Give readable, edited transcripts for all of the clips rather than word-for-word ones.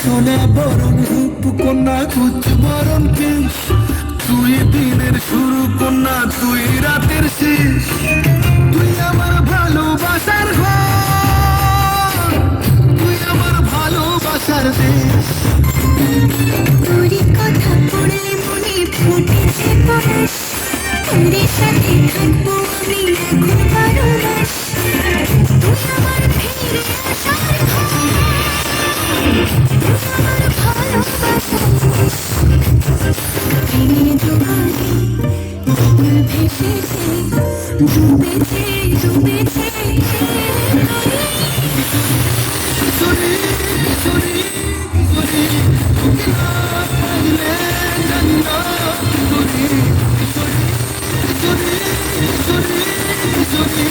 সোনা বরণ রূপ কন্যা কুচ বরণ কেশ, তুই দিনের শুরু কন্যা তুই রাতের শেষ, তুই আমার ভালোবাসার ঘর, তুই আমার ভালোবাসার দেশ। তোরই কথা পড়লে মনে ফুটেছে পরশ, তোর সাথে থাকবো আমি এখন 12 মাস। তুই আমার ফিরে আসার ঘর, তুই আমার ভালোবাসার দেশ। প্রেমের জোয়ারে বুক ভেসেছে, ডুবেছে ডুবেছে কিশোরী কিশোরী কিশোরী, তোকে না পাইলে জানি না কিশোরী, কিশোরী কিশোরী কিশোরী কিশোরী,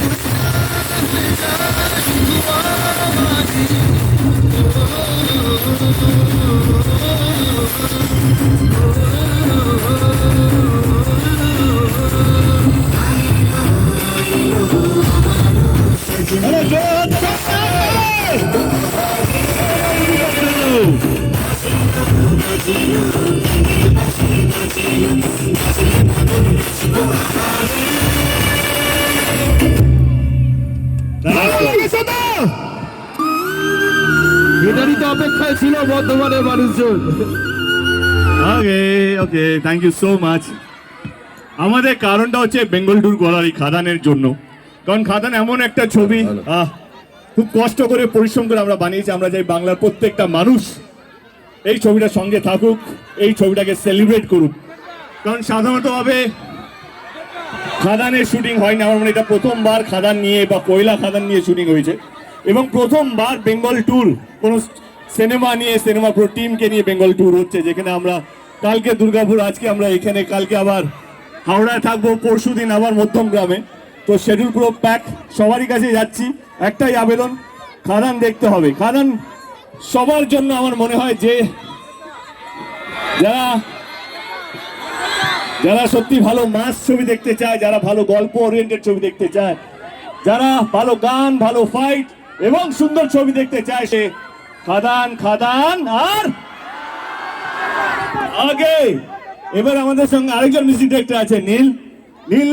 তোকে না পাইলে শুধু আমারই। এটারই তো অপেক্ষায় ছিল বর্ধমানের মানুষজন। ওকে ওকে, থ্যাংক ইউ সো মাচ। আমাদের কারণটা হচ্ছে বেঙ্গল ট্যুর করার এই খাদানের জন্য, কারণ খাদান এমন একটা ছবি খুব কষ্ট করে পরিশ্রম করে আমরা বানিয়েছি। আমরা চাই বাংলার প্রত্যেকটা মানুষ এই ছবিটার সঙ্গে থাকুক, এই ছবিটাকে সেলিব্রেট করুক, কারণ সাধারণতভাবে খাদানের শুটিং হয় না। আমার মনে হয় এটা প্রথমবার খাদান নিয়ে বা পয়লা খাদান নিয়ে শুটিং হয়েছে, এবং প্রথমবার বেঙ্গল ট্যুর কোনো সিনেমা নিয়ে, সিনেমা পুরো টিমকে নিয়ে বেঙ্গল ট্যুর হচ্ছে, যেখানে আমরা কালকে দুর্গাপুর, আজকে আমরা এখানে, কালকে আবার হাওড়ায় থাকবো, পরশু দিন আবার মধ্যমগ্রামে। তো শিডিউল পুরো প্যাক, সবারই কাছে যাচ্ছি, একটাই আবেদন, খাদান দেখতে হবে। খাদান সবার জন্য আমার মনে হয় যে যারা যারা সত্যি ভালো মাস ছবি দেখতে চায়, যারা ভালো গল্প ওরিয়েন্টেড ছবি দেখতে চায়, যারা ভালো গান, ভালো ফাইট এবং সুন্দর ছবি দেখতে চায়, সে খাদান খাদান আর আগে। এবার আমাদের সঙ্গে আরেকজন মিউজিক ডাইরেক্টর আছে, নীল। নীল